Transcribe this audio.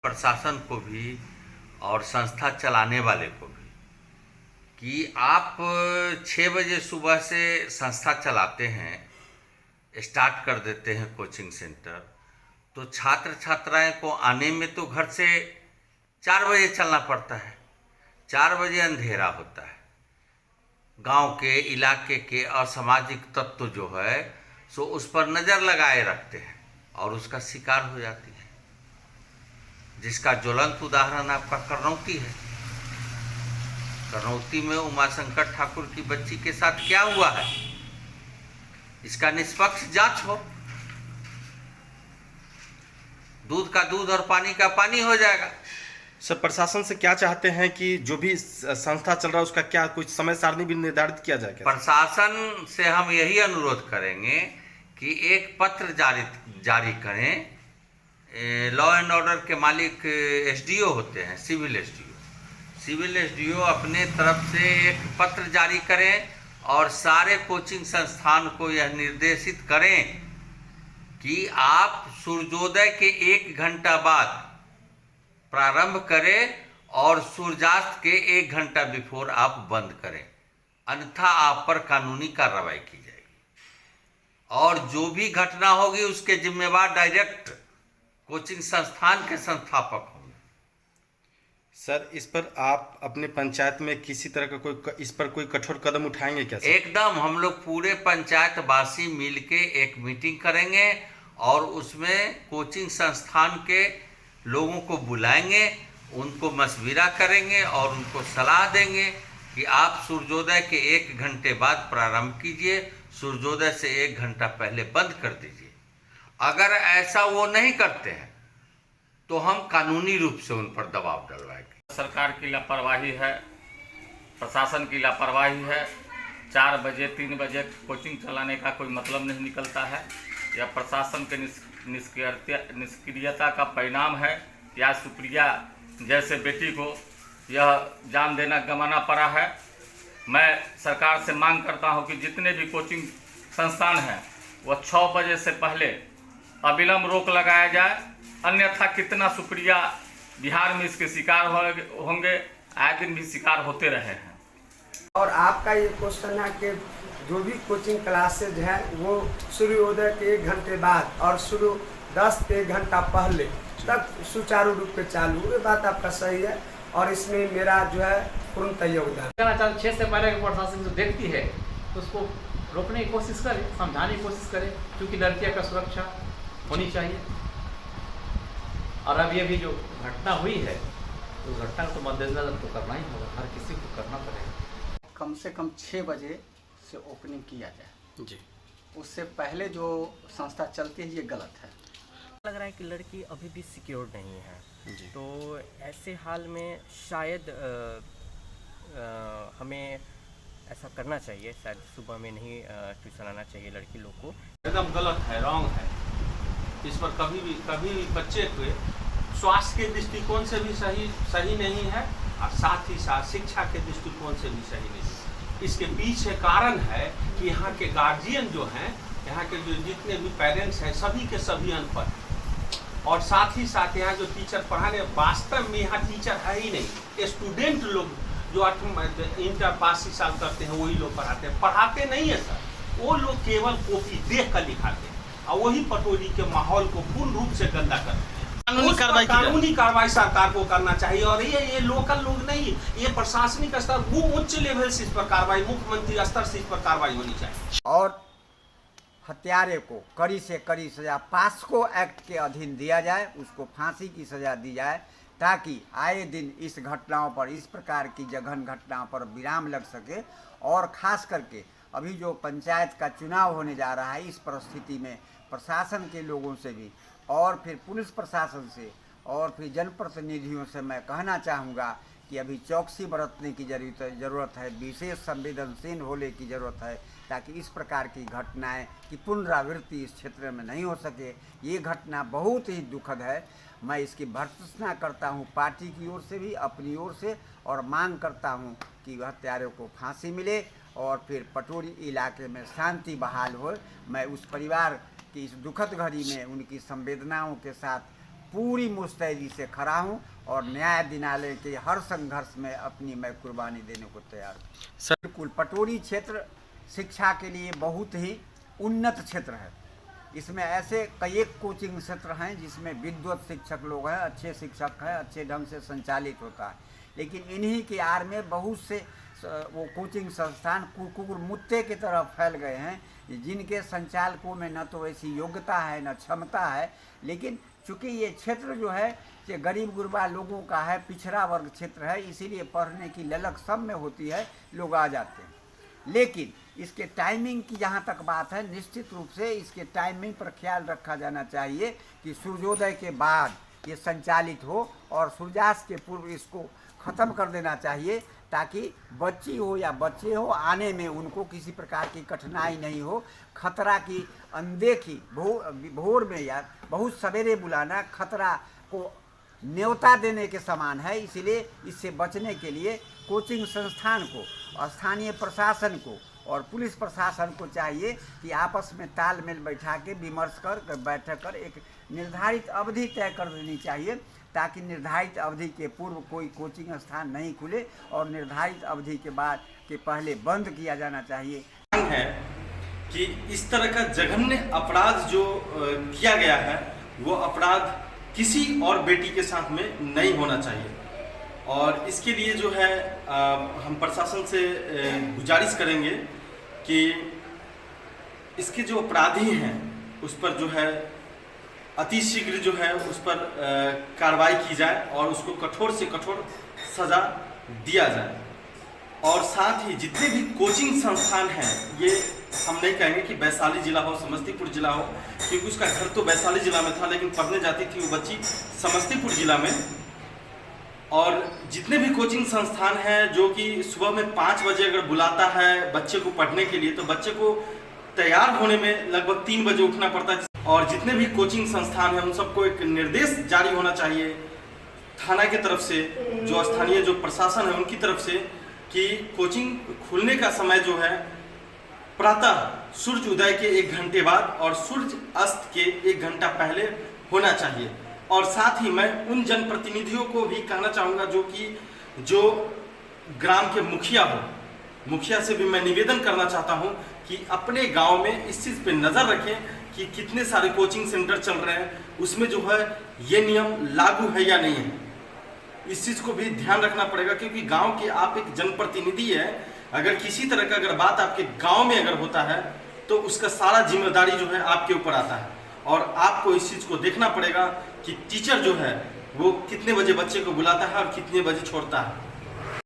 प्रशासन को भी और संस्था चलाने वाले को भी कि आप 6 बजे सुबह से संस्था चलाते हैं, स्टार्ट कर देते हैं कोचिंग सेंटर, तो छात्र छात्राएं को आने में तो घर से 4 बजे चलना पड़ता है। 4 बजे अंधेरा होता है। गांव के इलाके के असामाजिक तत्व जो है सो उस पर नज़र लगाए रखते हैं और उसका शिकार हो जाती है, जिसका ज्वलंत उदाहरण आपका करनौती है। करनौती में उमाशंकर ठाकुर की बच्ची के साथ क्या हुआ है, इसका निष्पक्ष जांच हो। दूध का दूध और पानी का पानी हो जाएगा। सर, प्रशासन से क्या चाहते हैं कि जो भी संस्था चल रहा है उसका क्या कुछ समय सारणी भी निर्धारित किया जाए? प्रशासन से हम यही अनुरोध करेंगे कि एक पत्र जारी करें। लॉ एंड ऑर्डर के मालिक एसडीओ होते हैं, सिविल एसडीओ अपने तरफ से एक पत्र जारी करें और सारे कोचिंग संस्थान को यह निर्देशित करें कि आप सूर्योदय के 1 घंटा बाद प्रारंभ करें और सूर्यास्त के 1 घंटा बिफोर आप बंद करें, अन्यथा आप पर कानूनी कार्रवाई की जाएगी और जो भी घटना होगी उसके जिम्मेवार डायरेक्ट कोचिंग संस्थान के संस्थापक होंगे। सर, इस पर आप अपने पंचायत में किसी तरह का इस पर कोई कठोर कदम उठाएंगे क्या सर? एकदम, हम लोग पूरे पंचायतवासी मिलके एक मीटिंग करेंगे और उसमें कोचिंग संस्थान के लोगों को बुलाएंगे, उनको मशविरा करेंगे और उनको सलाह देंगे कि आप सूर्योदय के 1 घंटे बाद प्रारंभ कीजिए, सूर्योदय से 1 घंटा पहले बंद कर दीजिए। अगर ऐसा वो नहीं करते हैं तो हम कानूनी रूप से उन पर दबाव डलवाएंगे। सरकार की लापरवाही है, प्रशासन की लापरवाही है। 4 बजे 3 बजे कोचिंग चलाने का कोई मतलब नहीं निकलता है। यह प्रशासन के निष्क्रियता का परिणाम है। या सुप्रिया जैसे बेटी को यह जान देना गंवाना पड़ा है। मैं सरकार से मांग करता हूं कि जितने भी कोचिंग संस्थान हैं वह 6 बजे से पहले अविलंब रोक लगाया जाए, अन्यथा कितना सुप्रिया बिहार में इसके शिकार होंगे, आए दिन भी शिकार होते रहे हैं। और आपका ये क्वेश्चन है कि जो भी कोचिंग क्लासेज है वो सूर्योदय के 1 घंटे बाद और सूर्यास्त के 1 घंटा पहले तक सुचारू रूप से चालू, ये बात आपका सही है और इसमें मेरा जो है पूर्णतः योगदान। 6 से पहले प्रशासन जो देखती है तो उसको रोकने की कोशिश करे, समझाने की कोशिश करे, क्योंकि लड़कियों का सुरक्षा होनी चाहिए। और अब ये भी जो घटना हुई है तो घटना को तो मद्देनजर तो करना ही होगा, हर किसी को करना पड़ेगा। कम से कम 6 बजे से ओपनिंग किया जाए जी। उससे पहले जो संस्था चलती है ये गलत है। लग रहा है कि लड़की अभी भी सिक्योर नहीं है जी। तो ऐसे हाल में शायद हमें ऐसा करना चाहिए, शायद सुबह में नहीं ट्यूशन आना चाहिए लड़की लोग को। एकदम गलत है, रॉन्ग है। इस पर कभी भी बच्चे के स्वास्थ्य के दृष्टिकोण से भी सही नहीं है और साथ ही साथ शिक्षा के दृष्टिकोण से भी सही नहीं है। इसके पीछे कारण है कि यहाँ के गार्जियन जो हैं, यहाँ के जो जितने भी पेरेंट्स हैं सभी के सभी अनपढ़, और साथ ही साथ यहाँ जो टीचर पढ़ाने, वास्तव में यहाँ टीचर है ही नहीं। स्टूडेंट लोग जो इंटर पास इस साल करते हैं वही लोग पढ़ाते नहीं है सर। वो लोग केवल कॉपी देख कर लिखाते हैं और वही पटोरी के माहौल को पूर्ण रूप से गंदा करते हैं। कानूनी कार्रवाई सरकार को करना चाहिए और ये लोकल लोग नहीं, ये प्रशासनिक स्तर, वो उच्च लेवल से इस पर कार्रवाई, मुख्यमंत्री स्तर से इस पर कार्रवाई होनी चाहिए। और हत्यारे को कड़ी से कड़ी सजा पास्को एक्ट के अधीन दिया जाए, उसको फांसी की सजा दी जाए, ताकि आए दिन इस घटनाओं पर, इस प्रकार की जघन घटनाओं पर विराम लग सके। और ख़ास करके अभी जो पंचायत का चुनाव होने जा रहा है, इस परिस्थिति में प्रशासन के लोगों से भी और फिर पुलिस प्रशासन से और फिर जनप्रतिनिधियों से मैं कहना चाहूँगा कि अभी चौकसी बरतने की ज़रूरत है, विशेष संवेदनशील होने की ज़रूरत है, ताकि इस प्रकार की घटनाएं की पुनरावृत्ति इस क्षेत्र में नहीं हो सके। ये घटना बहुत ही दुखद है। मैं इसकी भर्त्सना करता हूँ पार्टी की ओर से भी, अपनी ओर से, और मांग करता हूँ कि हत्यारों को फांसी मिले और फिर पटोरी इलाके में शांति बहाल हो। मैं उस परिवार की इस दुखद घड़ी में उनकी संवेदनाओं के साथ पूरी मुस्तैदी से खड़ा हूँ और न्याय दिलाने के हर संघर्ष में अपनी मैं कुर्बानी देने को तैयार हूँ। सर बिल्कुल पटोरी क्षेत्र शिक्षा के लिए बहुत ही उन्नत क्षेत्र है। इसमें ऐसे कई कोचिंग क्षेत्र हैं जिसमें विद्वत शिक्षक लोग हैं, अच्छे शिक्षक हैं, अच्छे ढंग से संचालित होता है, लेकिन इन्हीं की आड़ में बहुत से वो कोचिंग संस्थान कुकुरमुत्ते की तरफ फैल गए हैं, जिनके संचालकों में न तो ऐसी योग्यता है न क्षमता है। लेकिन चूँकि ये क्षेत्र जो है ये गरीब गुरबा लोगों का है, पिछड़ा वर्ग क्षेत्र है, इसीलिए पढ़ने की ललक सब में होती है, लोग आ जाते हैं। लेकिन इसके टाइमिंग की जहाँ तक बात है, निश्चित रूप से इसके टाइमिंग पर ख्याल रखा जाना चाहिए कि सूर्योदय के बाद ये संचालित हो और सूर्यास्त के पूर्व इसको ख़त्म कर देना चाहिए, ताकि बच्ची हो या बच्चे हो आने में उनको किसी प्रकार की कठिनाई नहीं हो। खतरा की अनदेखी भोर में या बहुत सवेरे बुलाना खतरा को न्योता देने के समान है। इसीलिए इससे बचने के लिए कोचिंग संस्थान को, स्थानीय प्रशासन को और पुलिस प्रशासन को चाहिए कि आपस में तालमेल बैठा के विमर्श कर बैठक कर एक निर्धारित अवधि तय कर देनी चाहिए, ताकि निर्धारित अवधि के पूर्व कोई कोचिंग स्थान नहीं खुले और निर्धारित अवधि के बाद के पहले बंद किया जाना चाहिए। है कि इस तरह का जघन्य अपराध जो किया गया है वो अपराध किसी और बेटी के साथ में नहीं होना चाहिए, और इसके लिए जो है हम प्रशासन से गुजारिश करेंगे कि इसके जो अपराधी हैं उस पर जो है अति शीघ्र जो है उस पर कार्रवाई की जाए और उसको कठोर से कठोर सज़ा दिया जाए। और साथ ही जितने भी कोचिंग संस्थान हैं, ये हम नहीं कहेंगे कि वैशाली जिला हो, समस्तीपुर जिला हो, क्योंकि उसका घर तो वैशाली जिला में था लेकिन पढ़ने जाती थी वो बच्ची समस्तीपुर जिला में। और जितने भी कोचिंग संस्थान हैं जो कि सुबह में 5 बजे अगर बुलाता है बच्चे को पढ़ने के लिए, तो बच्चे को तैयार होने में लगभग 3 बजे उठना पड़ता है। और जितने भी कोचिंग संस्थान हैं उन सबको एक निर्देश जारी होना चाहिए थाना की तरफ से, जो स्थानीय जो प्रशासन है उनकी तरफ से, कि कोचिंग खुलने का समय जो है प्रातः सूर्य उदय के 1 घंटे बाद और सूर्य अस्त के 1 घंटा पहले होना चाहिए। और साथ ही मैं उन जनप्रतिनिधियों को भी कहना चाहूँगा जो ग्राम के मुखिया हो, मुखिया से भी मैं निवेदन करना चाहता हूँ कि अपने गांव में इस चीज़ पे नज़र रखें कि कितने सारे कोचिंग सेंटर चल रहे हैं, उसमें जो है ये नियम लागू है या नहीं है, इस चीज़ को भी ध्यान रखना पड़ेगा। क्योंकि गांव के आप एक जनप्रतिनिधि है, अगर किसी तरह का अगर बात आपके गांव में अगर होता है तो उसका सारा जिम्मेदारी जो है आपके ऊपर आता है, और आपको इस चीज़ को देखना पड़ेगा कि टीचर जो है वो कितने बजे बच्चे को बुलाता है और कितने बजे छोड़ता है।